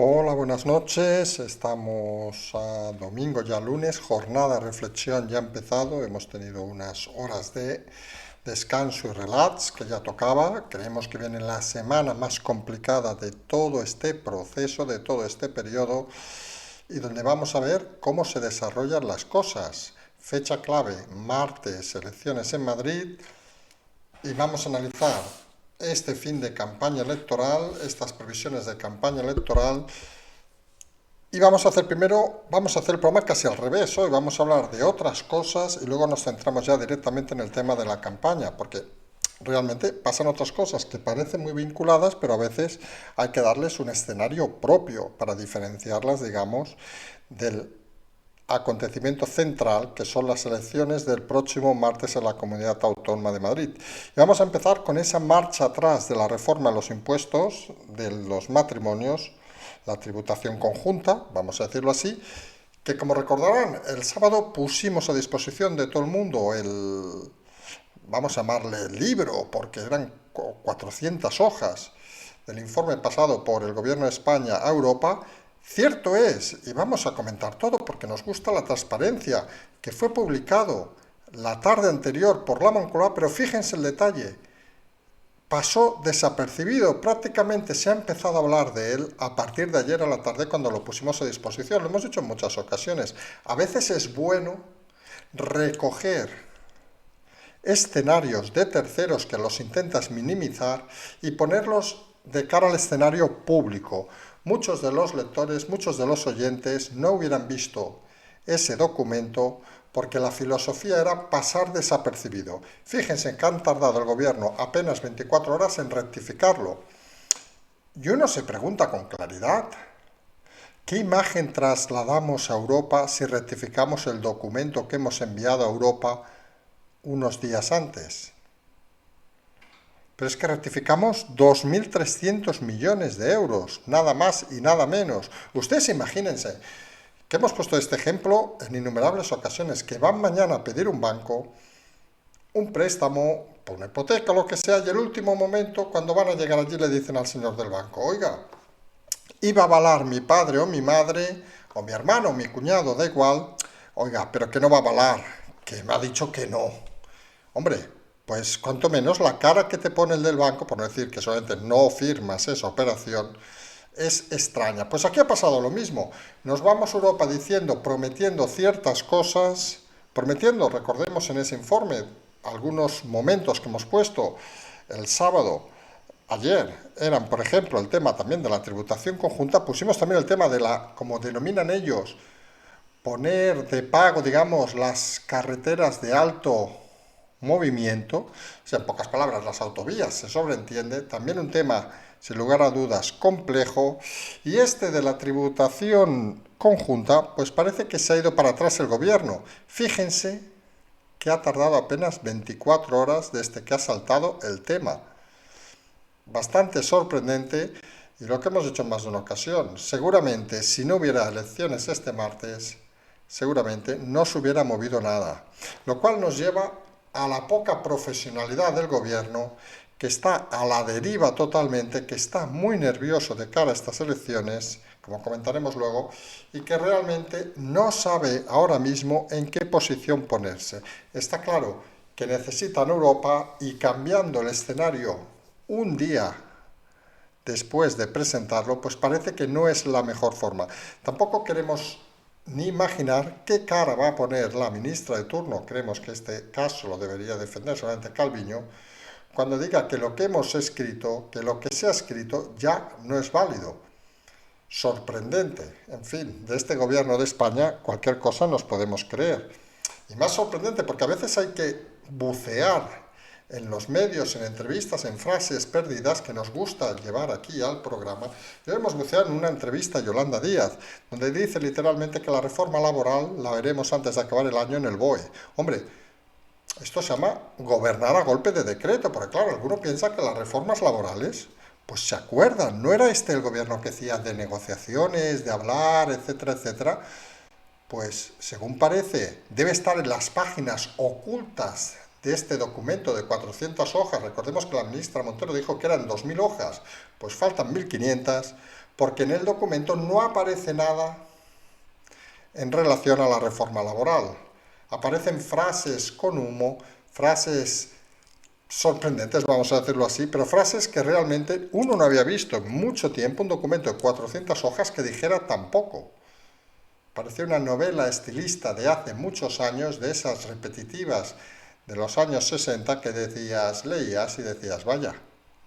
Hola, buenas noches. Estamos a domingo, ya lunes, jornada de reflexión ya ha empezado. Hemos tenido unas horas de descanso y relax que ya tocaba. Creemos que viene la semana más complicada de todo este proceso, de todo este periodo, y donde vamos a ver cómo se desarrollan las cosas. Fecha clave, martes, elecciones en Madrid, y vamos a analizar este fin de campaña electoral, estas previsiones de campaña electoral. Y vamos a hacer el programa casi al revés. Hoy vamos a hablar de otras cosas y luego nos centramos ya directamente en el tema de la campaña, porque realmente pasan otras cosas que parecen muy vinculadas, pero a veces hay que darles un escenario propio para diferenciarlas, digamos, del acontecimiento central, que son las elecciones del próximo martes en la Comunidad Autónoma de Madrid. Y vamos a empezar con esa marcha atrás de la reforma de los impuestos, de los matrimonios, la tributación conjunta, vamos a decirlo así, que como recordarán, el sábado pusimos a disposición de todo el mundo vamos a llamarle libro, porque eran 400 hojas del informe pasado por el Gobierno de España a Europa. Cierto es, y vamos a comentar todo porque nos gusta la transparencia, que fue publicado la tarde anterior por la Moncloa, pero fíjense el detalle, pasó desapercibido, prácticamente se ha empezado a hablar de él a partir de ayer a la tarde cuando lo pusimos a disposición, lo hemos dicho en muchas ocasiones. A veces es bueno recoger escenarios de terceros que los intentas minimizar y ponerlos de cara al escenario público. Muchos de los lectores, muchos de los oyentes no hubieran visto ese documento porque la filosofía era pasar desapercibido. Fíjense que han tardado el gobierno apenas 24 horas en rectificarlo. Y uno se pregunta con claridad, ¿qué imagen trasladamos a Europa si rectificamos el documento que hemos enviado a Europa unos días antes? Pero es que rectificamos 2.300 millones de euros, nada más y nada menos. Ustedes imagínense que hemos puesto este ejemplo en innumerables ocasiones, que van mañana a pedir un banco, un préstamo, por una hipoteca, lo que sea, y el último momento, cuando van a llegar allí, le dicen al señor del banco, oiga, iba a avalar mi padre o mi madre, o mi hermano o mi cuñado, da igual, oiga, pero que no va a avalar, que me ha dicho que no. Hombre, pues cuanto menos la cara que te pone el del banco, por no decir que solamente no firmas esa operación, es extraña. Pues aquí ha pasado lo mismo. Nos vamos a Europa diciendo, prometiendo ciertas cosas, prometiendo, recordemos en ese informe, algunos momentos que hemos puesto el sábado, ayer, eran, por ejemplo, el tema también de la tributación conjunta, pusimos también el tema de la, como denominan ellos, poner de pago, digamos, las carreteras de alto movimiento, o sea, en pocas palabras, las autovías, se sobreentiende, también un tema, sin lugar a dudas, complejo, y este de la tributación conjunta, pues parece que se ha ido para atrás el gobierno. Fíjense que ha tardado apenas 24 horas desde que ha saltado el tema. Bastante sorprendente, y lo que hemos dicho en más de una ocasión, seguramente si no hubiera elecciones este martes, seguramente no se hubiera movido nada, lo cual nos lleva a la poca profesionalidad del gobierno, que está a la deriva totalmente, que está muy nervioso de cara a estas elecciones, como comentaremos luego, y que realmente no sabe ahora mismo en qué posición ponerse. Está claro que necesitan Europa y cambiando el escenario un día después de presentarlo, pues parece que no es la mejor forma. Tampoco queremos ni imaginar qué cara va a poner la ministra de turno, creemos que este caso lo debería defender solamente Calviño, cuando diga que lo que hemos escrito, que lo que se ha escrito ya no es válido. Sorprendente, en fin, de este gobierno de España cualquier cosa nos podemos creer. Y más sorprendente porque a veces hay que bucear en los medios, en entrevistas, en frases perdidas que nos gusta llevar aquí al programa. Debemos bucear en una entrevista a Yolanda Díaz, donde dice literalmente que la reforma laboral la veremos antes de acabar el año en el BOE. Hombre, esto se llama gobernar a golpe de decreto, porque claro, alguno piensa que las reformas laborales, pues se acuerdan, no era este el gobierno que decía de negociaciones, de hablar, etcétera, etcétera. Pues, según parece, debe estar en las páginas ocultas de este documento de 400 hojas. Recordemos que la ministra Montero dijo que eran 2.000 hojas, pues faltan 1.500, porque en el documento no aparece nada en relación a la reforma laboral. Aparecen frases con humo, frases sorprendentes, vamos a decirlo así, pero frases que realmente uno no había visto en mucho tiempo, un documento de 400 hojas que dijera tan poco. Parecía una novela estilista de hace muchos años, de esas repetitivas de los años 60 que decías, leías y decías, vaya,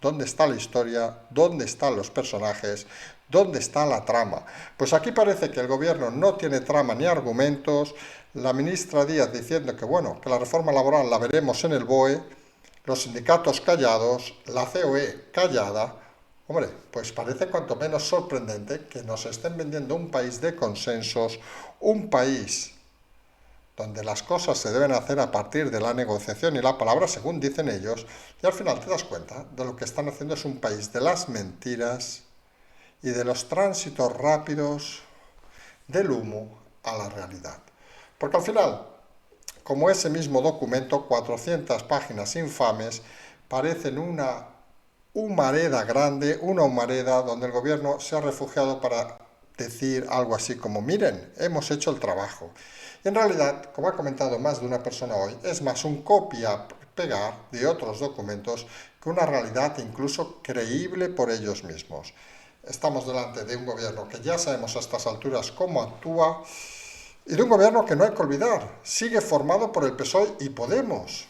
¿dónde está la historia? ¿Dónde están los personajes? ¿Dónde está la trama? Pues aquí parece que el gobierno no tiene trama ni argumentos, la ministra Díaz diciendo que bueno, que la reforma laboral la veremos en el BOE, los sindicatos callados, la COE callada. Hombre, pues parece cuanto menos sorprendente que nos estén vendiendo un país de consensos, un país donde las cosas se deben hacer a partir de la negociación y la palabra, según dicen ellos, y al final te das cuenta de lo que están haciendo es un país de las mentiras y de los tránsitos rápidos del humo a la realidad. Porque al final, como ese mismo documento, 400 páginas infames, parecen una humareda grande, una humareda donde el gobierno se ha refugiado para decir algo así como, miren, hemos hecho el trabajo. Y en realidad, como ha comentado más de una persona hoy, es más un copia-pegar de otros documentos que una realidad incluso creíble por ellos mismos. Estamos delante de un gobierno que ya sabemos a estas alturas cómo actúa y de un gobierno que no hay que olvidar, sigue formado por el PSOE y Podemos.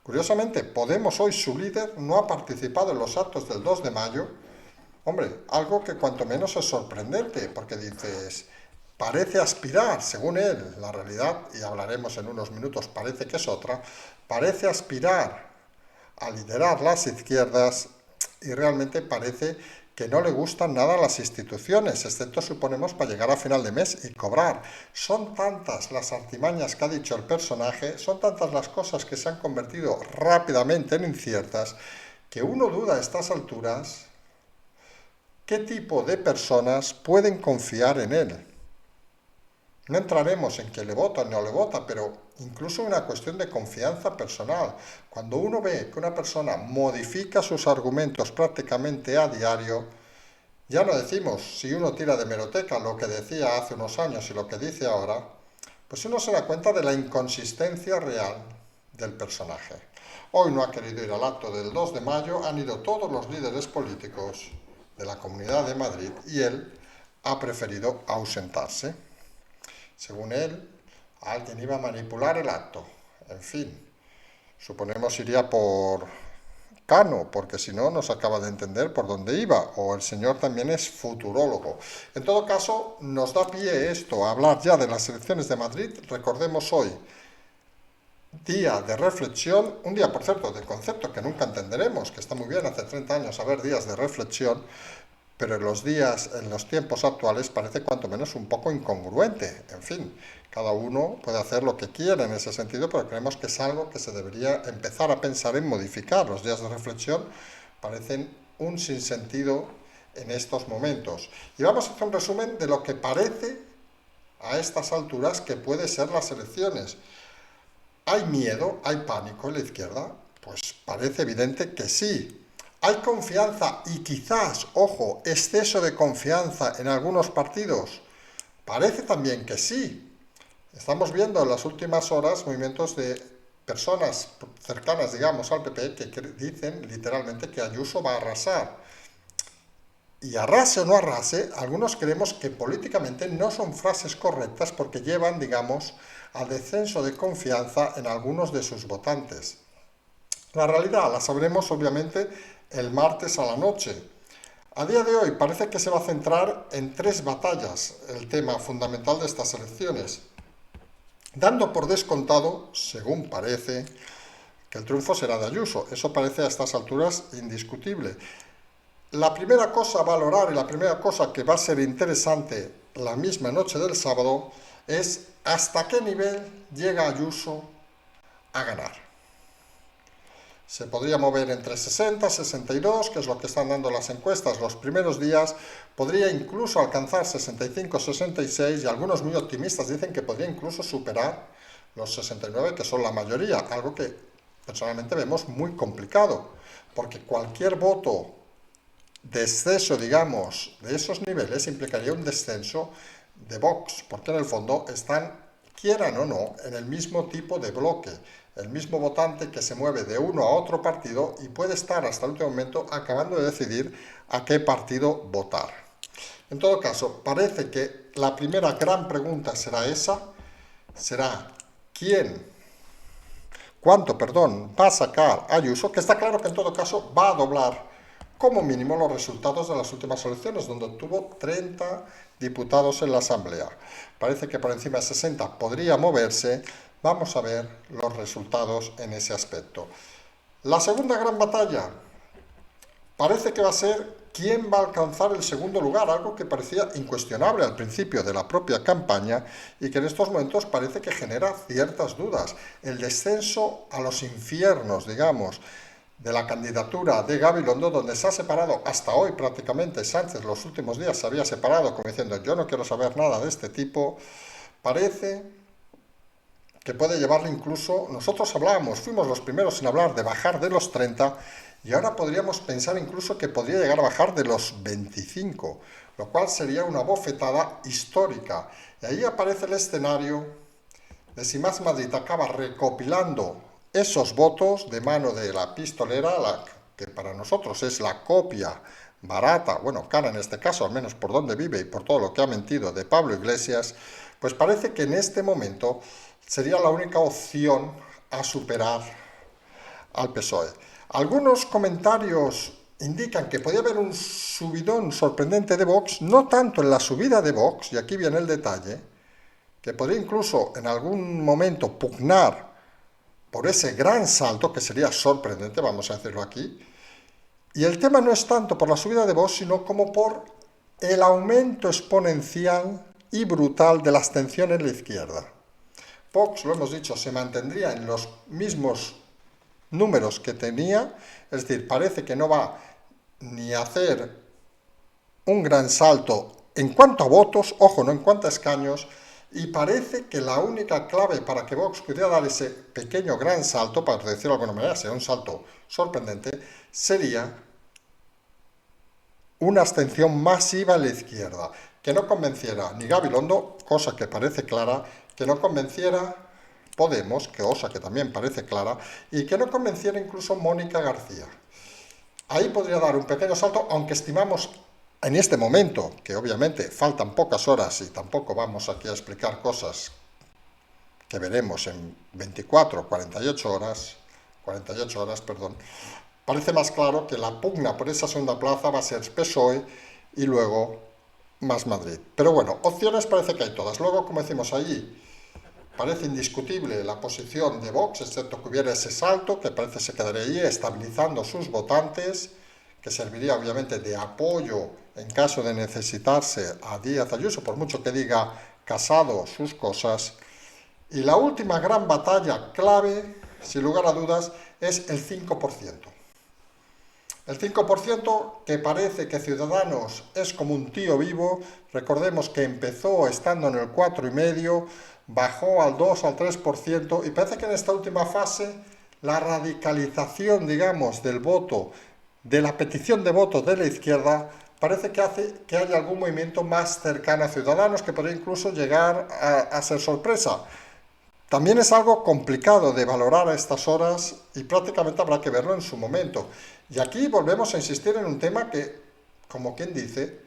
Curiosamente, Podemos hoy, su líder, no ha participado en los actos del 2 de mayo. Hombre, algo que cuanto menos es sorprendente, porque dices, parece aspirar, según él, la realidad, y hablaremos en unos minutos, parece que es otra, parece aspirar a liderar las izquierdas y realmente parece que no le gustan nada las instituciones, excepto suponemos para llegar a final de mes y cobrar. Son tantas las artimañas que ha dicho el personaje, son tantas las cosas que se han convertido rápidamente en inciertas, que uno duda a estas alturas qué tipo de personas pueden confiar en él. No entraremos en que le vota o no le vota, pero incluso una cuestión de confianza personal. Cuando uno ve que una persona modifica sus argumentos prácticamente a diario, ya no decimos si uno tira de hemeroteca lo que decía hace unos años y lo que dice ahora, pues uno se da cuenta de la inconsistencia real del personaje. Hoy no ha querido ir al acto del 2 de mayo, han ido todos los líderes políticos de la Comunidad de Madrid y él ha preferido ausentarse. Según él, alguien iba a manipular el acto. En fin, suponemos iría por Cano, porque si no, no se acaba de entender por dónde iba, o el señor también es futurólogo. En todo caso, nos da pie esto a hablar ya de las elecciones de Madrid. Recordemos hoy, día de reflexión, un día, por cierto, de concepto que nunca entenderemos, que está muy bien hace 30 años haber días de reflexión, pero en los tiempos actuales parece cuanto menos un poco incongruente. En fin, cada uno puede hacer lo que quiera en ese sentido, pero creemos que es algo que se debería empezar a pensar en modificar. Los días de reflexión parecen un sinsentido en estos momentos. Y vamos a hacer un resumen de lo que parece a estas alturas que puede ser las elecciones. ¿Hay miedo? ¿Hay pánico en la izquierda? Pues parece evidente que sí. ¿Hay confianza y quizás, ojo, exceso de confianza en algunos partidos? Parece también que sí. Estamos viendo en las últimas horas movimientos de personas cercanas, digamos, al PP que dicen literalmente que Ayuso va a arrasar. Y arrase o no arrase, algunos creemos que políticamente no son frases correctas porque llevan, digamos, al descenso de confianza en algunos de sus votantes. La realidad la sabremos obviamente el martes a la noche. A día de hoy parece que se va a centrar en 3 batallas el tema fundamental de estas elecciones, dando por descontado, según parece, que el triunfo será de Ayuso. Eso parece a estas alturas indiscutible. La primera cosa a valorar y la primera cosa que va a ser interesante la misma noche del sábado es hasta qué nivel llega Ayuso a ganar. Se podría mover entre 60 y 62, que es lo que están dando las encuestas los primeros días. Podría incluso alcanzar 65-66 y algunos muy optimistas dicen que podría incluso superar los 69, que son la mayoría, algo que personalmente vemos muy complicado, porque cualquier voto descenso, digamos, de esos niveles implicaría un descenso de Vox, porque en el fondo están, quieran o no, en el mismo tipo de bloque, el mismo votante que se mueve de uno a otro partido y puede estar hasta el último momento acabando de decidir a qué partido votar. En todo caso, parece que la primera gran pregunta será esa, será cuánto va a sacar Ayuso, que está claro que en todo caso va a doblar como mínimo los resultados de las últimas elecciones, donde obtuvo 30 diputados en la Asamblea. Parece que por encima de 60 podría moverse. Vamos a ver los resultados en ese aspecto. La segunda gran batalla parece que va a ser quién va a alcanzar el segundo lugar, algo que parecía incuestionable al principio de la propia campaña y que en estos momentos parece que genera ciertas dudas. El descenso a los infiernos, digamos, de la candidatura de Gabilondo, donde se ha separado hasta hoy prácticamente. Sánchez los últimos días se había separado como diciendo yo no quiero saber nada de este tipo. Parece que puede llevarle incluso, nosotros hablábamos, fuimos los primeros en hablar de bajar de los 30 y ahora podríamos pensar incluso que podría llegar a bajar de los 25, lo cual sería una bofetada histórica. Y ahí aparece el escenario de si Más Madrid acaba recopilando esos votos de mano de la pistolera, que para nosotros es la copia barata, bueno, cara en este caso, al menos por donde vive y por todo lo que ha mentido de Pablo Iglesias, pues parece que en este momento sería la única opción a superar al PSOE. Algunos comentarios indican que podría haber un subidón sorprendente de Vox, no tanto en la subida de Vox, y aquí viene el detalle, que podría incluso en algún momento pugnar por ese gran salto, que sería sorprendente, vamos a decirlo aquí. Y el tema no es tanto por la subida de Vox, sino como por el aumento exponencial y brutal de la abstención en la izquierda. Vox, lo hemos dicho, se mantendría en los mismos números que tenía, es decir, parece que no va ni a hacer un gran salto en cuanto a votos, ojo, no en cuanto a escaños, y parece que la única clave para que Vox pudiera dar ese pequeño gran salto, para decirlo de alguna manera, sea un salto sorprendente, sería una abstención masiva a la izquierda, que no convenciera ni Gabilondo, cosa que parece clara, que no convenciera Podemos, cosa que también parece clara, y que no convenciera incluso Mónica García. Ahí podría dar un pequeño salto, aunque estimamos en este momento, que obviamente faltan pocas horas y tampoco vamos aquí a explicar cosas que veremos en 24, 48 horas, parece más claro que la pugna por esa segunda plaza va a ser PSOE y luego Más Madrid. Pero bueno, opciones parece que hay todas. Luego, como decimos allí, parece indiscutible la posición de Vox, excepto que hubiera ese salto, que parece se quedaría ahí estabilizando sus votantes, que serviría obviamente de apoyo en caso de necesitarse a Díaz Ayuso, por mucho que diga Casado sus cosas. Y la última gran batalla clave, sin lugar a dudas, es el 5%. El 5% que parece que Ciudadanos es como un tío vivo, recordemos que empezó estando en el 4,5%, bajó al 2, al 3%, y parece que en esta última fase la radicalización, digamos, del voto, de la petición de voto de la izquierda, parece que hace que haya algún movimiento más cercano a Ciudadanos, que podría incluso llegar a ser sorpresa. También es algo complicado de valorar a estas horas y prácticamente habrá que verlo en su momento. Y aquí volvemos a insistir en un tema que, como quien dice,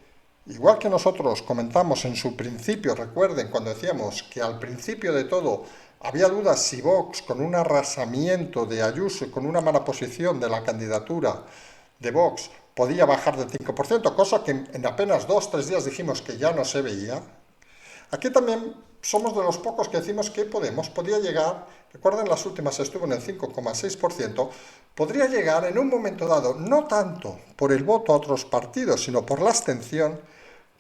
igual que nosotros comentamos en su principio, recuerden cuando decíamos que al principio de todo había dudas si Vox, con un arrasamiento de Ayuso y con una mala posición de la candidatura de Vox, podía bajar del 5%, cosa que en apenas 2-3 días dijimos que ya no se veía. Aquí también somos de los pocos que decimos que Podemos podría llegar, recuerden las últimas estuvo en el 5,6%, podría llegar en un momento dado, no tanto por el voto a otros partidos, sino por la abstención,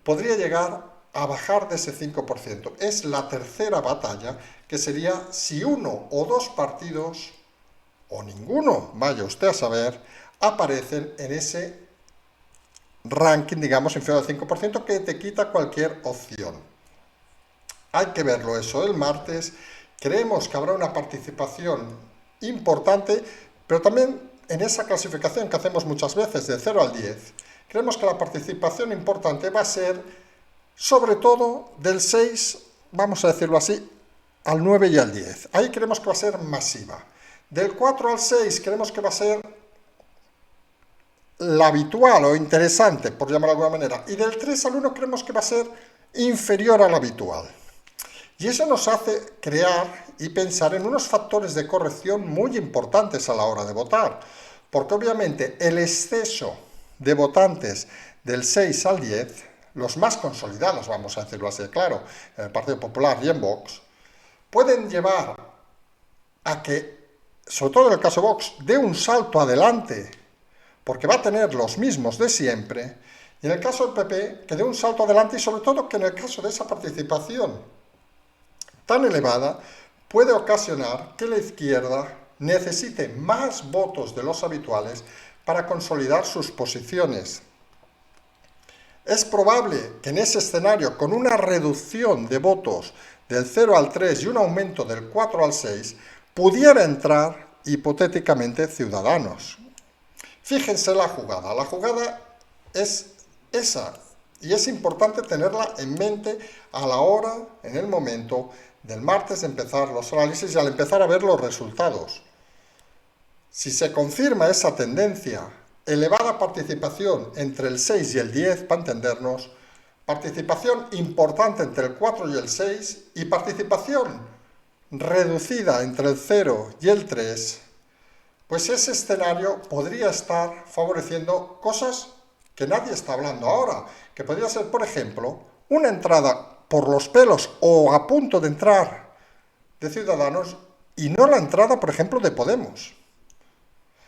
podría llegar a bajar de ese 5%. Es la tercera batalla, que sería si uno o dos partidos, o ninguno, vaya usted a saber, aparecen en ese ranking, digamos, inferior al 5%, que te quita cualquier opción. Hay que verlo eso el martes. Creemos que habrá una participación importante, pero también en esa clasificación que hacemos muchas veces de 0 al 10, creemos que la participación importante va a ser, sobre todo, del 6, vamos a decirlo así, al 9 y al 10. Ahí creemos que va a ser masiva. Del 4 al 6 creemos que va a ser la habitual o interesante, por llamarlo de alguna manera. Y del 3 al 1 creemos que va a ser inferior a la habitual. Y eso nos hace crear y pensar en unos factores de corrección muy importantes a la hora de votar. Porque obviamente el exceso de votantes del 6 al 10, los más consolidados, vamos a decirlo así, claro, en el Partido Popular y en Vox, pueden llevar a que, sobre todo en el caso de Vox, dé un salto adelante, porque va a tener los mismos de siempre, y en el caso del PP, que dé un salto adelante, y sobre todo que en el caso de esa participación tan elevada, puede ocasionar que la izquierda necesite más votos de los habituales para consolidar sus posiciones. Es probable que en ese escenario, con una reducción de votos del 0 al 3 y un aumento del 4 al 6, pudiera entrar hipotéticamente Ciudadanos. Fíjense la jugada es esa, y es importante tenerla en mente a la hora, en el momento del martes de empezar los análisis y al empezar a ver los resultados. Si se confirma esa tendencia, elevada participación entre el 6 y el 10, para entendernos, participación importante entre el 4 y el 6 y participación reducida entre el 0 y el 3, pues ese escenario podría estar favoreciendo cosas que nadie está hablando ahora, que podría ser, por ejemplo, una entrada por los pelos o a punto de entrar de Ciudadanos y no la entrada, por ejemplo, de Podemos.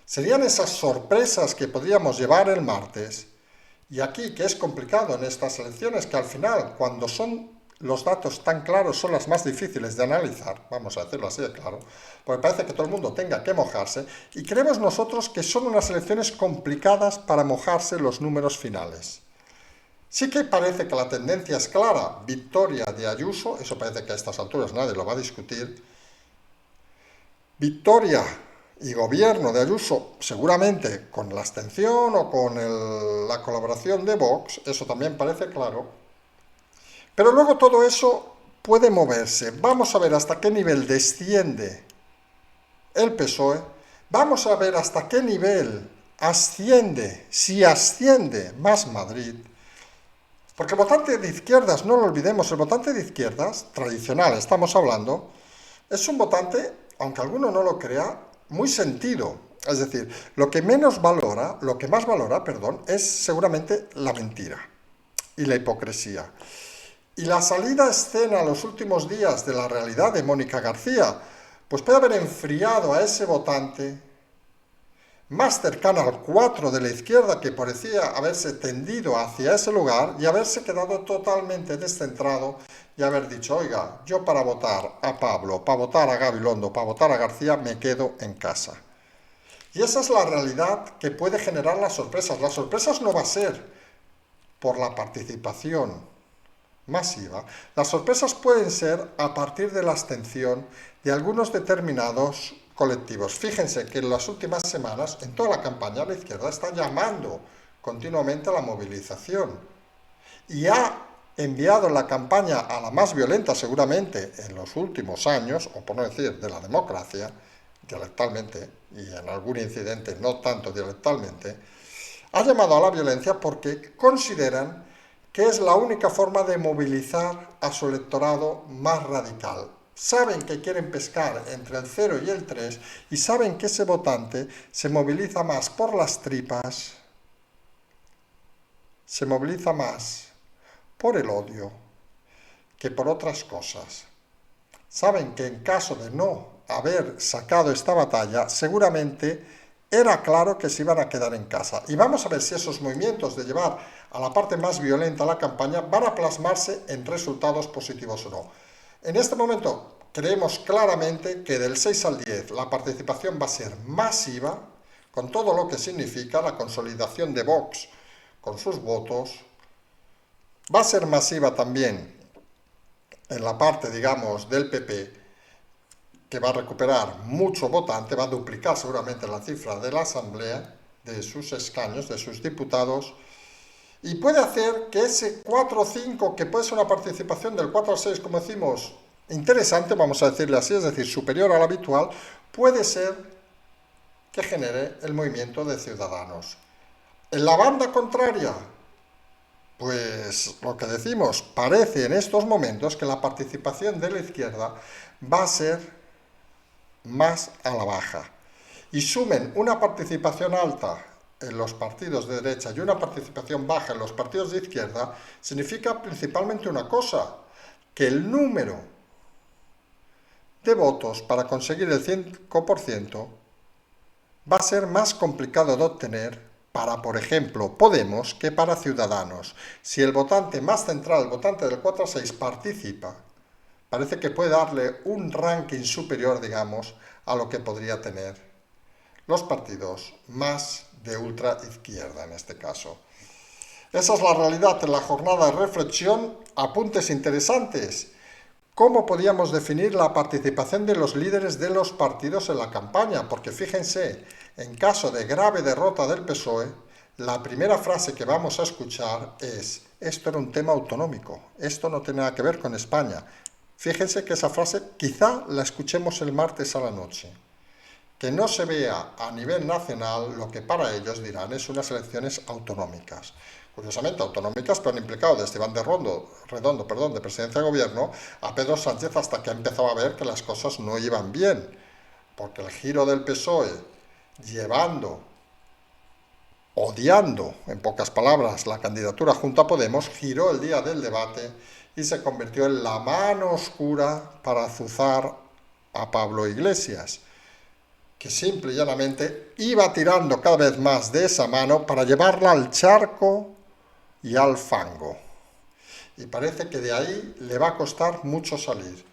Serían esas sorpresas que podríamos llevar el martes. Y aquí, que es complicado en estas elecciones, que al final, cuando son los datos tan claros, son las más difíciles de analizar, vamos a decirlo así de claro, porque parece que todo el mundo tenga que mojarse, y creemos nosotros que son unas elecciones complicadas para mojarse los números finales. Sí que parece que la tendencia es clara, victoria de Ayuso, eso parece que a estas alturas nadie lo va a discutir, victoria y gobierno de Ayuso, seguramente con la abstención o con la colaboración de Vox, eso también parece claro, pero luego todo eso puede moverse. Vamos a ver hasta qué nivel desciende el PSOE, vamos a ver hasta qué nivel asciende, si asciende Más Madrid, porque el votante de izquierdas, no lo olvidemos, el votante de izquierdas, tradicional estamos hablando, es un votante, aunque alguno no lo crea, muy sentido. Es decir, lo que más valora, es seguramente la mentira y la hipocresía. Y la salida a escena los últimos días de la realidad de Mónica García, pues puede haber enfriado a ese votante más cercano al 4 de la izquierda, que parecía haberse tendido hacia ese lugar y haberse quedado totalmente descentrado y haber dicho, oiga, yo para votar a Pablo, para votar a Gabilondo, para votar a García, me quedo en casa. Y esa es la realidad que puede generar las sorpresas. Las sorpresas no va a ser por la participación masiva. Las sorpresas pueden ser a partir de la abstención de algunos determinados colectivos. Fíjense que en las últimas semanas, en toda la campaña, la izquierda está llamando continuamente a la movilización y ha enviado la campaña a la más violenta seguramente en los últimos años, o por no decir de la democracia, dialectalmente, y en algún incidente no tanto dialectalmente, ha llamado a la violencia porque consideran que es la única forma de movilizar a su electorado más radical. Saben que quieren pescar entre el 0 y el 3 y saben que ese votante se moviliza más por las tripas, se moviliza más por el odio que por otras cosas. Saben que en caso de no haber sacado esta batalla, seguramente era claro que se iban a quedar en casa. Y vamos a ver si esos movimientos de llevar a la parte más violenta la campaña van a plasmarse en resultados positivos o no. En este momento creemos claramente que del 6 al 10 la participación va a ser masiva, con todo lo que significa la consolidación de Vox con sus votos. Va a ser masiva también en la parte, digamos, del PP, que va a recuperar mucho votante, va a duplicar seguramente la cifra de la Asamblea, de sus escaños, de sus diputados, y puede hacer que ese 4 o 5, que puede ser una participación del 4 al 6, como decimos, interesante, vamos a decirle así, es decir, superior a la habitual, puede ser que genere el movimiento de Ciudadanos. En la banda contraria, pues lo que decimos, parece en estos momentos que la participación de la izquierda va a ser más a la baja. Y sumen una participación alta en los partidos de derecha y una participación baja en los partidos de izquierda, significa principalmente una cosa, que el número de votos para conseguir el 5% va a ser más complicado de obtener para, por ejemplo, Podemos que para Ciudadanos. Si el votante más central, el votante del 4 a 6, participa, parece que puede darle un ranking superior, digamos, a lo que podría tener los partidos más de ultra izquierda en este caso. Esa es la realidad en la jornada de reflexión. Apuntes interesantes. ¿Cómo podíamos definir la participación de los líderes de los partidos en la campaña? Porque fíjense, en caso de grave derrota del PSOE, la primera frase que vamos a escuchar es: esto era un tema autonómico, esto no tiene nada que ver con España. Fíjense que esa frase quizá la escuchemos el martes a la noche. Que no se vea a nivel nacional lo que para ellos dirán es unas elecciones autonómicas. Curiosamente, autonómicas, pero han implicado desde Iván Redondo, de presidencia de gobierno, a Pedro Sánchez, hasta que ha empezado a ver que las cosas no iban bien. Porque el giro del PSOE, odiando, en pocas palabras, la candidatura junto a Podemos, giró el día del debate y se convirtió en la mano oscura para azuzar a Pablo Iglesias, que simple y llanamente iba tirando cada vez más de esa mano para llevarla al charco y al fango. Y parece que de ahí le va a costar mucho salir.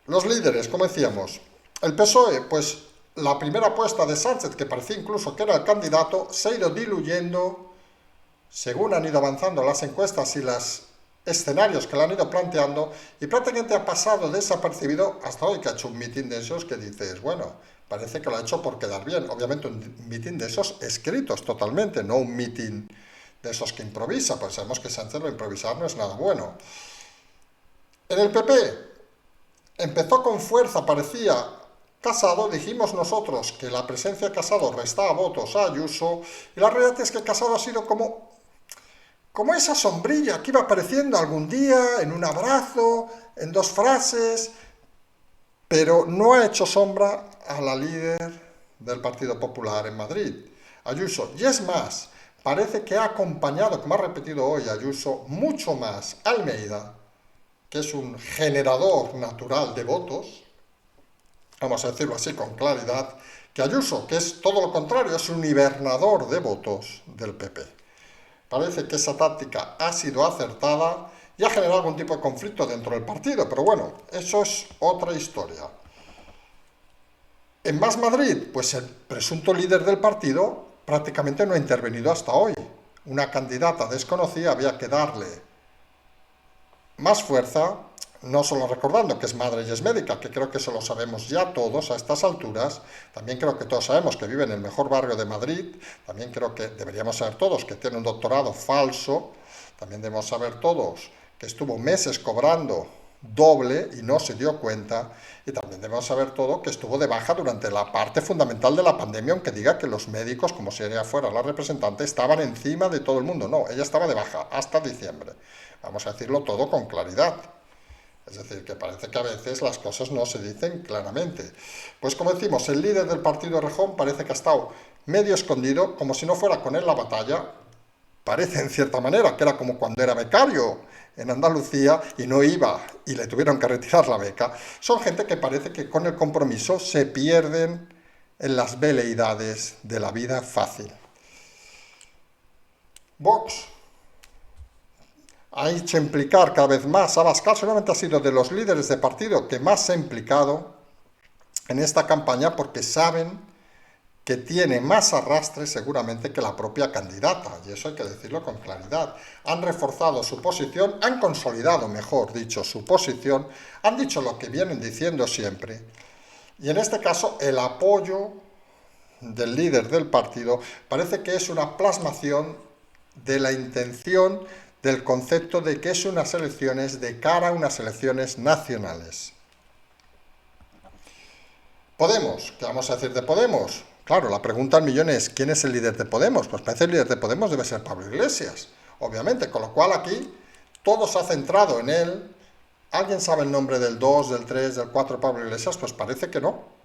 Los líderes, como decíamos, el PSOE, pues la primera apuesta de Sánchez, que parecía incluso que era el candidato, se ha ido diluyendo según han ido avanzando las encuestas y los escenarios que le han ido planteando, y prácticamente ha pasado desapercibido hasta hoy, que ha hecho un mitin de esos que dices, bueno, parece que lo ha hecho por quedar bien. Obviamente un mitin de esos escritos totalmente, no un mitin de esos que improvisa, pues sabemos que Sánchez lo improvisar no es nada bueno. En el PP empezó con fuerza, parecía Casado, dijimos nosotros que la presencia de Casado restaba votos a Ayuso, y la realidad es que Casado ha sido como esa sombrilla que iba apareciendo algún día, en un abrazo, en dos frases, pero no ha hecho sombra a la líder del Partido Popular en Madrid, Ayuso. Y es más, parece que ha acompañado, como ha repetido hoy Ayuso, mucho más a Almeida, que es un generador natural de votos, vamos a decirlo así con claridad, que Ayuso, que es todo lo contrario, es un hibernador de votos del PP. Parece que esa táctica ha sido acertada y ha generado algún tipo de conflicto dentro del partido, pero bueno, eso es otra historia. En Más Madrid, pues el presunto líder del partido prácticamente no ha intervenido hasta hoy. Una candidata desconocida, había que darle más fuerza, no solo recordando que es madre y es médica, que creo que eso lo sabemos ya todos a estas alturas, también creo que todos sabemos que vive en el mejor barrio de Madrid, también creo que deberíamos saber todos que tiene un doctorado falso, también debemos saber todos que estuvo meses cobrando doble y no se dio cuenta, y también debemos saber todo que estuvo de baja durante la parte fundamental de la pandemia, aunque diga que los médicos, como si ella fuera la representante, estaban encima de todo el mundo. No, ella estaba de baja hasta diciembre. Vamos a decirlo todo con claridad. Es decir, que parece que a veces las cosas no se dicen claramente. Pues como decimos, el líder del partido Errejón parece que ha estado medio escondido, como si no fuera con él la batalla. Parece en cierta manera que era como cuando era becario en Andalucía y no iba y le tuvieron que retirar la beca. Son gente que parece que con el compromiso se pierden en las veleidades de la vida fácil. Vox ha hecho implicar cada vez más a Abascal, solamente ha sido de los líderes de partido que más se ha implicado en esta campaña porque saben que tiene más arrastre seguramente que la propia candidata, y eso hay que decirlo con claridad. Han reforzado su posición, han consolidado, mejor dicho, su posición, han dicho lo que vienen diciendo siempre, y en este caso el apoyo del líder del partido parece que es una plasmación de la intención del concepto de que es unas elecciones de cara a unas elecciones nacionales. Podemos, ¿qué vamos a decir de Podemos? Claro, la pregunta al millón es, ¿quién es el líder de Podemos? Pues parece que el líder de Podemos debe ser Pablo Iglesias, obviamente, con lo cual aquí todo se ha centrado en él. ¿Alguien sabe el nombre del 2, del 3, del 4 de Pablo Iglesias? Pues parece que no.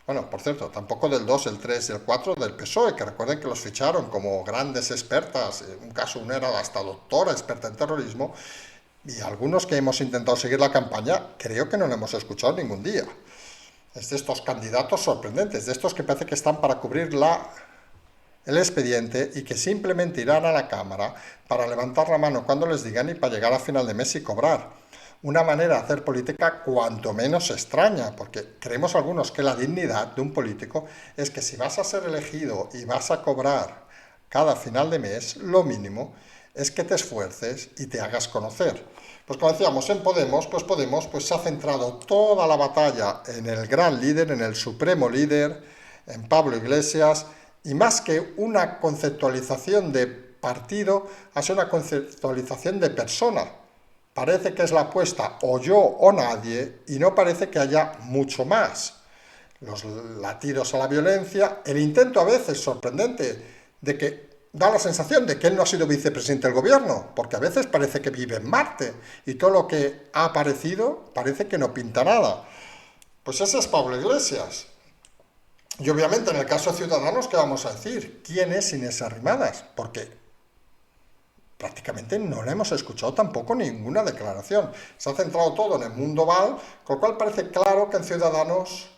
Bueno, por cierto, tampoco del 2, el 3 y el 4 del PSOE, que recuerden que los ficharon como grandes expertas, en un caso una era hasta doctora experta en terrorismo, y algunos que hemos intentado seguir la campaña, creo que no lo hemos escuchado ningún día. Es de estos candidatos sorprendentes, de estos que parece que están para cubrir el expediente y que simplemente irán a la Cámara para levantar la mano cuando les digan y para llegar a final de mes y cobrar. Una manera de hacer política cuanto menos extraña, porque creemos algunos que la dignidad de un político es que si vas a ser elegido y vas a cobrar cada final de mes, lo mínimo es que te esfuerces y te hagas conocer. Pues como decíamos, en Podemos, pues se ha centrado toda la batalla en el gran líder, en el supremo líder, en Pablo Iglesias, y más que una conceptualización de partido, ha sido una conceptualización de persona. Parece que es la apuesta o yo o nadie, y no parece que haya mucho más. Los latidos a la violencia, el intento a veces sorprendente de que da la sensación de que él no ha sido vicepresidente del gobierno, porque a veces parece que vive en Marte y todo lo que ha aparecido parece que no pinta nada. Pues ese es Pablo Iglesias. Y obviamente en el caso de Ciudadanos, ¿qué vamos a decir? ¿Quién es Inés Arrimadas? Porque prácticamente no le hemos escuchado tampoco ninguna declaración. Se ha centrado todo en el mundo Val, con lo cual parece claro que en Ciudadanos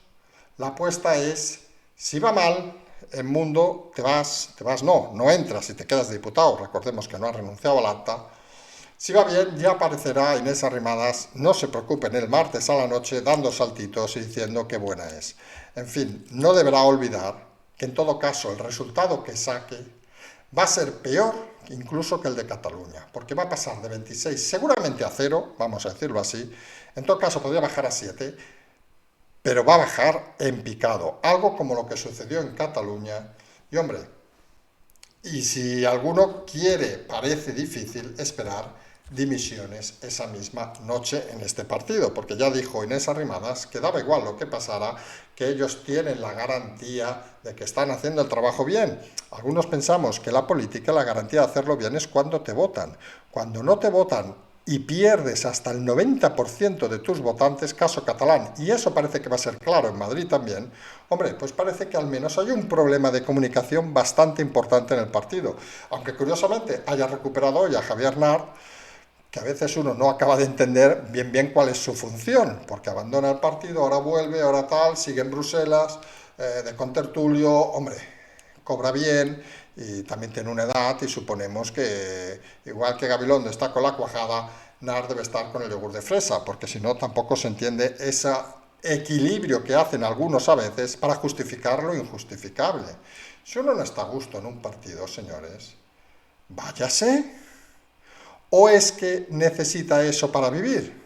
la apuesta es, si va mal, el mundo no entras y te quedas de diputado, recordemos que no ha renunciado al acta. Si va bien, ya aparecerá Inés Arrimadas, no se preocupen, el martes a la noche dando saltitos y diciendo qué buena es. En fin, no deberá olvidar que en todo caso el resultado que saque va a ser peor incluso que el de Cataluña, porque va a pasar de 26 seguramente a 0, vamos a decirlo así, en todo caso podría bajar a 7, pero va a bajar en picado, algo como lo que sucedió en Cataluña. Y hombre, y si alguno quiere, parece difícil esperar dimisiones esa misma noche en este partido, porque ya dijo Inés Arrimadas que daba igual lo que pasara, que ellos tienen la garantía de que están haciendo el trabajo bien. Algunos pensamos que la política, la garantía de hacerlo bien es cuando te votan. Cuando no te votan y pierdes hasta el 90% de tus votantes, caso catalán, y eso parece que va a ser claro en Madrid también, hombre, pues parece que al menos hay un problema de comunicación bastante importante en el partido. Aunque curiosamente haya recuperado hoy a Javier Nart, que a veces uno no acaba de entender bien cuál es su función, porque abandona el partido, ahora vuelve, ahora tal, sigue en Bruselas, de contertulio, hombre, cobra bien y también tiene una edad y suponemos que, igual que Gabilondo está con la cuajada, Nart debe estar con el yogur de fresa, porque si no tampoco se entiende ese equilibrio que hacen algunos a veces para justificar lo injustificable. Si uno no está a gusto en un partido, señores, váyase. ¿O es que necesita eso para vivir?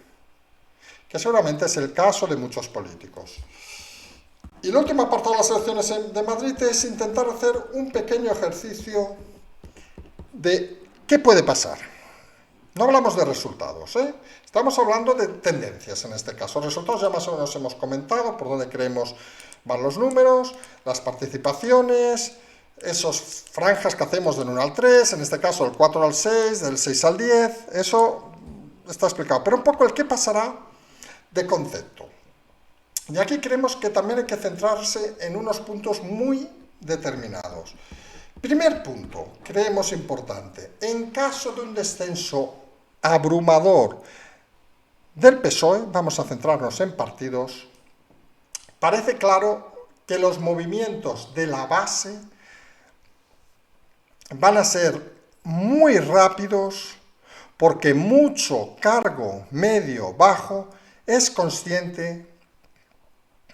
Que seguramente es el caso de muchos políticos. Y la última parte de las elecciones de Madrid es intentar hacer un pequeño ejercicio de qué puede pasar. No hablamos de resultados, ¿eh? Estamos hablando de tendencias en este caso. Resultados ya más o menos hemos comentado por dónde creemos van los números, las participaciones, esos franjas que hacemos del 1 al 3, en este caso del 4 al 6, del 6 al 10, eso está explicado. Pero un poco el qué pasará de concepto. Y aquí creemos que también hay que centrarse en unos puntos muy determinados. Primer punto, creemos importante, en caso de un descenso abrumador del PSOE, vamos a centrarnos en partidos, parece claro que los movimientos de la base van a ser muy rápidos porque mucho cargo medio bajo es consciente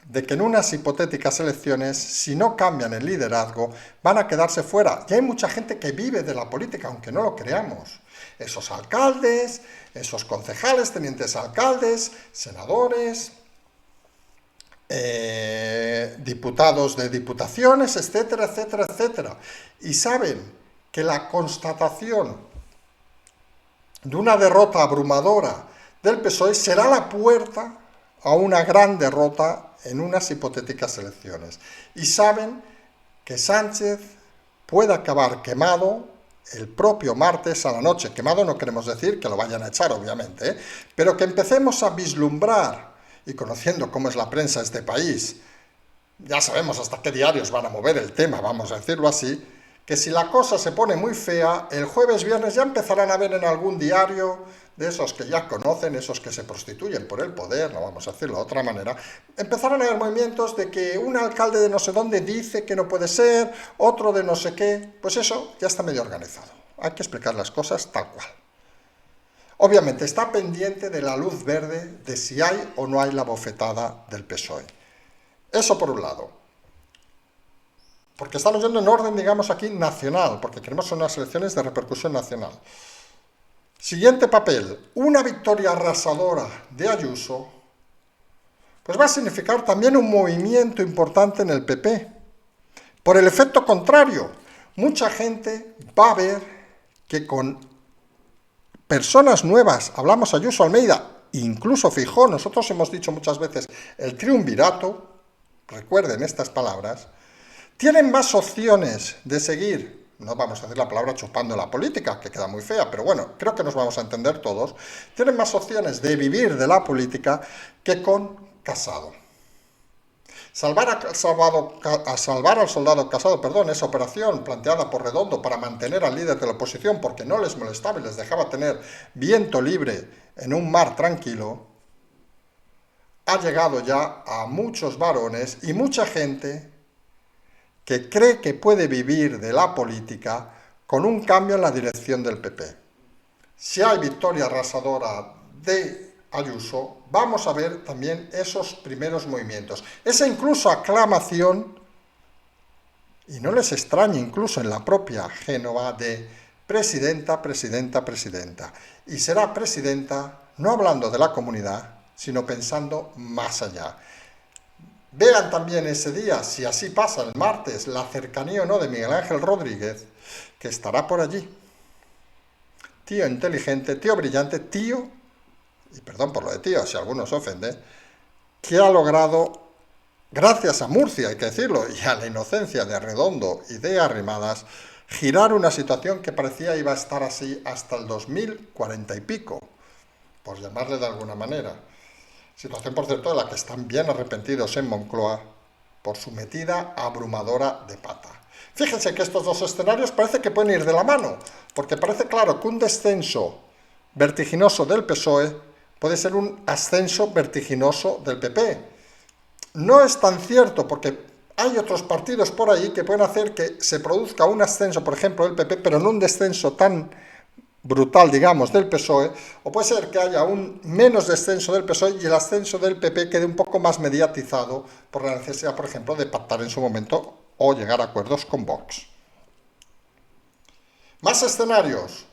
de que en unas hipotéticas elecciones, si no cambian el liderazgo, van a quedarse fuera. Y hay mucha gente que vive de la política, aunque no lo creamos. Esos alcaldes, esos concejales, tenientes alcaldes, senadores, diputados de diputaciones, etcétera, etcétera, etcétera. Y saben que la constatación de una derrota abrumadora del PSOE será la puerta a una gran derrota en unas hipotéticas elecciones. Y saben que Sánchez puede acabar quemado el propio martes a la noche. Quemado no queremos decir que lo vayan a echar, obviamente, pero que empecemos a vislumbrar, y conociendo cómo es la prensa de este país, ya sabemos hasta qué diarios van a mover el tema, vamos a decirlo así, que si la cosa se pone muy fea, el jueves, viernes ya empezarán a ver en algún diario, de esos que ya conocen, esos que se prostituyen por el poder, no vamos a decirlo de otra manera, empezarán a haber movimientos de que un alcalde de no sé dónde dice que no puede ser, otro de no sé qué, pues eso ya está medio organizado. Hay que explicar las cosas tal cual. Obviamente está pendiente de la luz verde de si hay o no hay la bofetada del PSOE. Eso por un lado. Porque estamos yendo en orden, digamos, aquí nacional, porque queremos unas elecciones de repercusión nacional. Siguiente papel, una victoria arrasadora de Ayuso, pues va a significar también un movimiento importante en el PP. Por el efecto contrario, mucha gente va a ver que con personas nuevas, hablamos Ayuso, Almeida, incluso Feijóo, nosotros hemos dicho muchas veces el triunvirato, recuerden estas palabras, tienen más opciones de seguir, no vamos a decir la palabra chupando la política, que queda muy fea, pero bueno, creo que nos vamos a entender todos, tienen más opciones de vivir de la política que con Casado. Salvar al soldado Casado, esa operación planteada por Redondo para mantener al líder de la oposición porque no les molestaba y les dejaba tener viento libre en un mar tranquilo, ha llegado ya a muchos varones y mucha gente que cree que puede vivir de la política con un cambio en la dirección del PP. Si hay victoria arrasadora de Ayuso, vamos a ver también esos primeros movimientos. Esa incluso aclamación, y no les extraña incluso en la propia Génova, de presidenta, presidenta, presidenta. Y será presidenta no hablando de la comunidad, sino pensando más allá. Vean también ese día, si así pasa el martes, la cercanía o no de Miguel Ángel Rodríguez, que estará por allí. Tío inteligente, tío brillante, tío, y perdón por lo de tío, si alguno se ofende, que ha logrado, gracias a Murcia, hay que decirlo, y a la inocencia de Redondo y de Arrimadas, girar una situación que parecía iba a estar así hasta el 2040 y pico, por llamarle de alguna manera. Situación, por cierto, de la que están bien arrepentidos en Moncloa por su metida abrumadora de pata. Fíjense que estos dos escenarios parece que pueden ir de la mano, porque parece claro que un descenso vertiginoso del PSOE puede ser un ascenso vertiginoso del PP. No es tan cierto, porque hay otros partidos por ahí que pueden hacer que se produzca un ascenso, por ejemplo, del PP, pero no un descenso tan brutal, digamos, del PSOE, o puede ser que haya un menos descenso del PSOE y el ascenso del PP quede un poco más mediatizado por la necesidad, por ejemplo, de pactar en su momento o llegar a acuerdos con Vox. Más escenarios.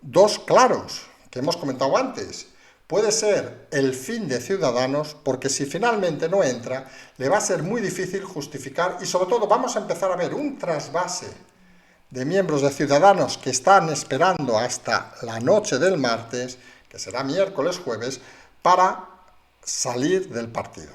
Dos claros, que hemos comentado antes. Puede ser el fin de Ciudadanos, porque si finalmente no entra, le va a ser muy difícil justificar y sobre todo vamos a empezar a ver un trasvase de miembros de Ciudadanos que están esperando hasta la noche del martes, que será miércoles, jueves, para salir del partido.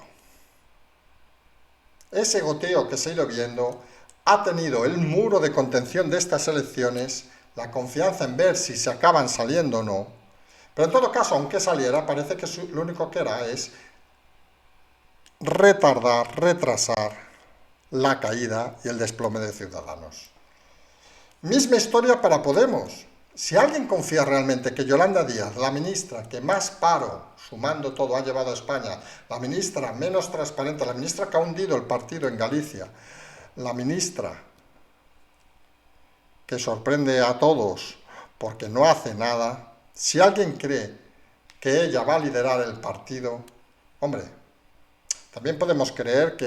Ese goteo que se ha ido viendo ha tenido el muro de contención de estas elecciones, la confianza en ver si se acaban saliendo o no, pero en todo caso, aunque saliera, parece que lo único que era es retardar, retrasar la caída y el desplome de Ciudadanos. Misma historia para Podemos. Si alguien confía realmente que Yolanda Díaz, la ministra que más paro, sumando todo, ha llevado a España, la ministra menos transparente, la ministra que ha hundido el partido en Galicia, la ministra que sorprende a todos porque no hace nada, si alguien cree que ella va a liderar el partido, hombre, también podemos creer que,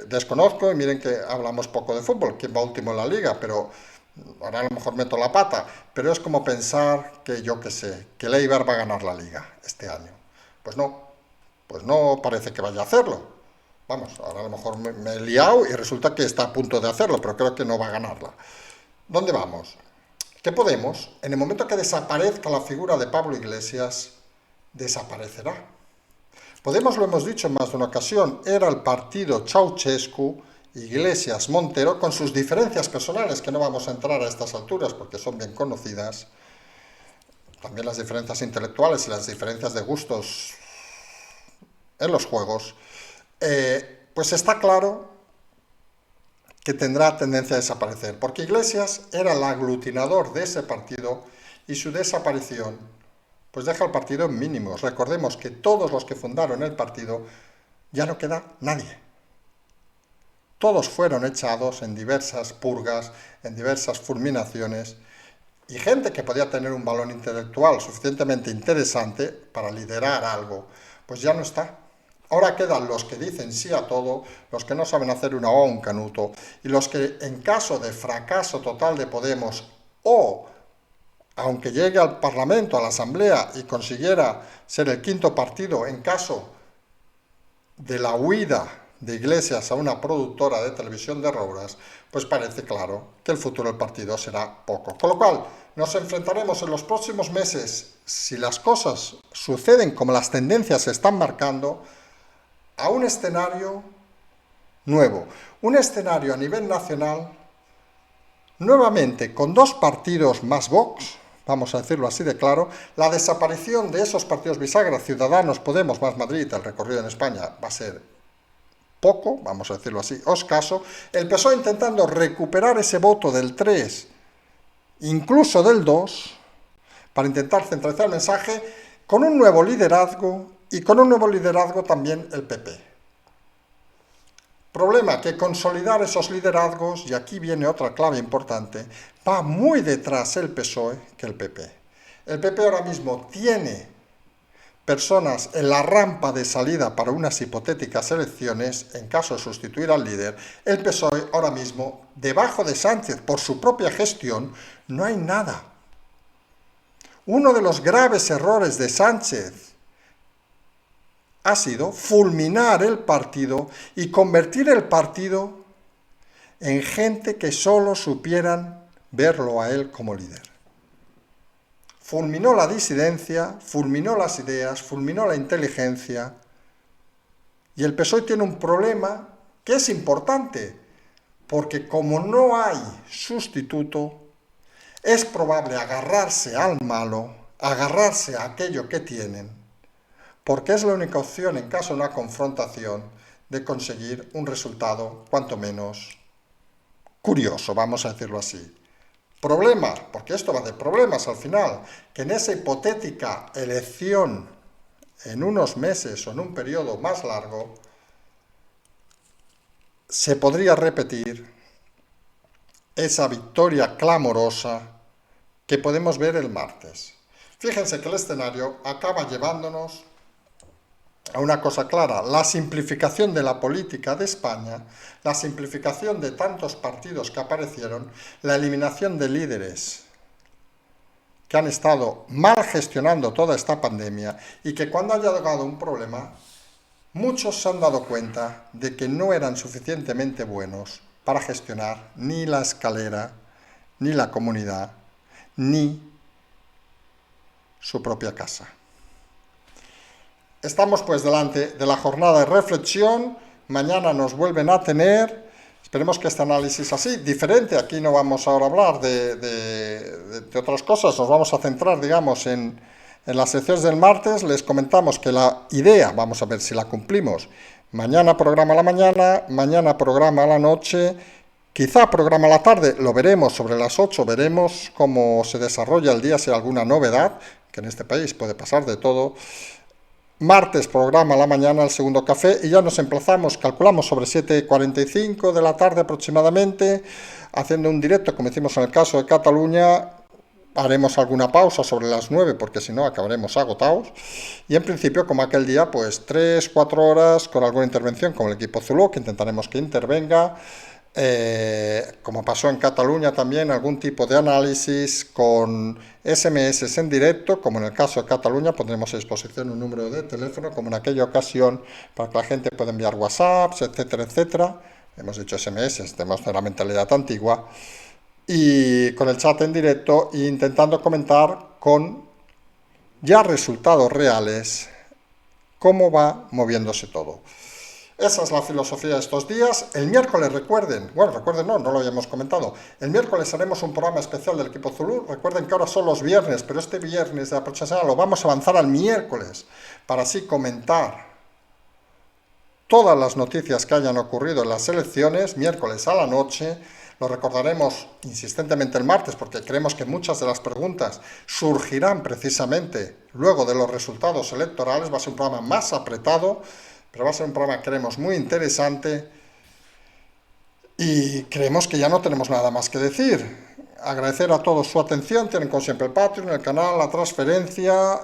desconozco, y miren que hablamos poco de fútbol, quién va último en la liga, pero ahora a lo mejor meto la pata, pero es como pensar que, yo qué sé, que el Eibar va a ganar la liga este año. Pues no parece que vaya a hacerlo. Vamos, ahora a lo mejor me he liado y resulta que está a punto de hacerlo, pero creo que no va a ganarla. ¿Dónde vamos? Que Podemos, en el momento que desaparezca la figura de Pablo Iglesias, desaparecerá. Podemos, lo hemos dicho en más de una ocasión, era el partido Ceausescu, Iglesias, Montero, con sus diferencias personales, que no vamos a entrar a estas alturas porque son bien conocidas, también las diferencias intelectuales y las diferencias de gustos en los juegos, pues está claro que tendrá tendencia a desaparecer, porque Iglesias era el aglutinador de ese partido y su desaparición pues deja el partido en mínimos. Recordemos que todos los que fundaron el partido ya no queda nadie. Todos fueron echados en diversas purgas, en diversas fulminaciones, y gente que podía tener un valor intelectual suficientemente interesante para liderar algo, pues ya no está. Ahora quedan los que dicen sí a todo, los que no saben hacer una O o un canuto, y los que en caso de fracaso total de Podemos, o aunque llegue al Parlamento, a la Asamblea, y consiguiera ser el quinto partido en caso de la huida de Iglesias a una productora de televisión de Rouras, pues parece claro que el futuro del partido será poco. Con lo cual, nos enfrentaremos en los próximos meses, si las cosas suceden como las tendencias se están marcando, a un escenario nuevo, un escenario a nivel nacional, nuevamente con dos partidos más Vox, vamos a decirlo así de claro, la desaparición de esos partidos bisagra, Ciudadanos, Podemos más Madrid, el recorrido en España va a ser poco, vamos a decirlo así, o escaso, el PSOE intentando recuperar ese voto del 3, incluso del 2, para intentar centralizar el mensaje, con un nuevo liderazgo, y con un nuevo liderazgo también el PP. Problema que consolidar esos liderazgos, y aquí viene otra clave importante, va muy detrás el PSOE que el PP. El PP ahora mismo tiene personas en la rampa de salida para unas hipotéticas elecciones, en caso de sustituir al líder. El PSOE ahora mismo, debajo de Sánchez, por su propia gestión, no hay nada. Uno de los graves errores de Sánchez ha sido fulminar el partido y convertir el partido en gente que solo supieran verlo a él como líder. Fulminó la disidencia, fulminó las ideas, fulminó la inteligencia, y el PSOE tiene un problema que es importante, porque como no hay sustituto, es probable agarrarse al malo, agarrarse a aquello que tienen, porque es la única opción en caso de una confrontación de conseguir un resultado cuanto menos curioso, vamos a decirlo así. Problema, porque esto va de problemas al final, que en esa hipotética elección en unos meses o en un periodo más largo se podría repetir esa victoria clamorosa que podemos ver el martes. Fíjense que el escenario acaba llevándonos a una cosa clara, la simplificación de la política de España, la simplificación de tantos partidos que aparecieron, la eliminación de líderes que han estado mal gestionando toda esta pandemia y que cuando haya llegado un problema, muchos se han dado cuenta de que no eran suficientemente buenos para gestionar ni la escalera, ni la comunidad, ni su propia casa. Estamos pues delante de la jornada de reflexión, mañana nos vuelven a tener, esperemos que este análisis así, diferente, aquí no vamos ahora a hablar de otras cosas, nos vamos a centrar, digamos, en las secciones del martes, les comentamos que la idea, vamos a ver si la cumplimos, mañana programa a la mañana, mañana programa a la noche, quizá programa a la tarde, lo veremos sobre las 8, veremos cómo se desarrolla el día, si hay alguna novedad, que en este país puede pasar de todo. Martes programa a la mañana el segundo café y ya nos emplazamos, calculamos sobre 7:45 de la tarde aproximadamente, haciendo un directo como hicimos en el caso de Cataluña. Haremos alguna pausa sobre las 9 porque si no acabaremos agotados y en principio como aquel día pues 3-4 horas con alguna intervención con el equipo Zulú que intentaremos que intervenga. Como pasó en Cataluña también, algún tipo de análisis con SMS en directo, como en el caso de Cataluña, pondremos a disposición un número de teléfono, como en aquella ocasión, para que la gente pueda enviar WhatsApps, etcétera, etcétera. Hemos dicho SMS, tenemos la mentalidad antigua. y con el chat en directo e intentando comentar con ya resultados reales cómo va moviéndose todo. Esa es la filosofía de estos días. El miércoles, recuerden no lo habíamos comentado, el miércoles haremos un programa especial del equipo Zulu. Recuerden que ahora son los viernes, pero este viernes de la próxima semana lo vamos a avanzar al miércoles, para así comentar todas las noticias que hayan ocurrido en las elecciones, miércoles a la noche. Lo recordaremos insistentemente el martes, porque creemos que muchas de las preguntas surgirán precisamente luego de los resultados electorales. Va a ser un programa más apretado, pero va a ser un programa, creemos, muy interesante, y creemos que ya no tenemos nada más que decir. Agradecer a todos su atención. Tienen como siempre el Patreon, el canal, la transferencia.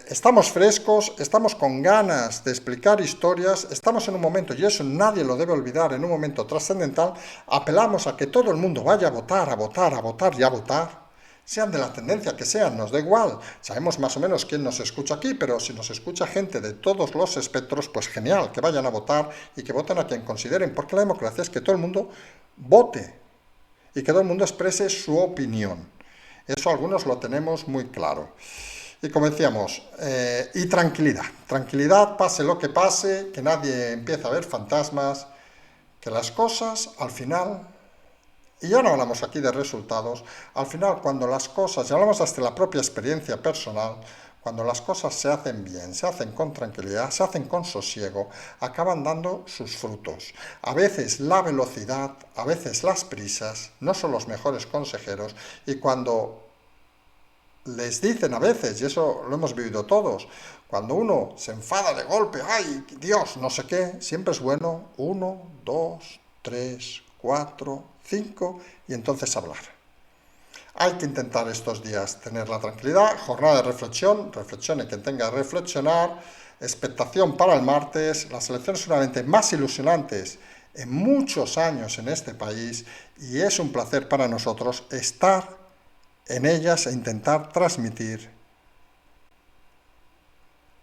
Estamos frescos, estamos con ganas de explicar historias, estamos en un momento, y eso nadie lo debe olvidar, en un momento trascendental. Apelamos a que todo el mundo vaya a votar, a votar, a votar y a votar. Sean de la tendencia que sean, nos da igual. Sabemos más o menos quién nos escucha aquí, pero si nos escucha gente de todos los espectros, pues genial, que vayan a votar y que voten a quien consideren, porque la democracia es que todo el mundo vote y que todo el mundo exprese su opinión. Eso algunos lo tenemos muy claro. Y como decíamos, y tranquilidad, pase lo que pase, que nadie empiece a ver fantasmas, que las cosas al final, y ya no hablamos aquí de resultados, al final cuando las cosas, y hablamos hasta de la propia experiencia personal, cuando las cosas se hacen bien, se hacen con tranquilidad, se hacen con sosiego, acaban dando sus frutos. A veces la velocidad, a veces las prisas, no son los mejores consejeros, y cuando les dicen a veces, y eso lo hemos vivido todos, cuando uno se enfada de golpe, ¡ay, Dios, no sé qué!, siempre es bueno 1, 2, 3, 4, 5, y entonces hablar. Hay que intentar estos días tener la tranquilidad, jornada de reflexión, reflexione quien tenga que reflexionar, expectación para el martes, las elecciones seguramente más ilusionantes en muchos años en este país, y es un placer para nosotros estar en ellas e intentar transmitir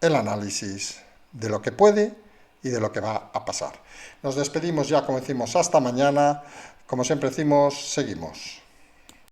el análisis de lo que puede y de lo que va a pasar. Nos despedimos ya, como decimos, hasta mañana. Como siempre decimos, seguimos.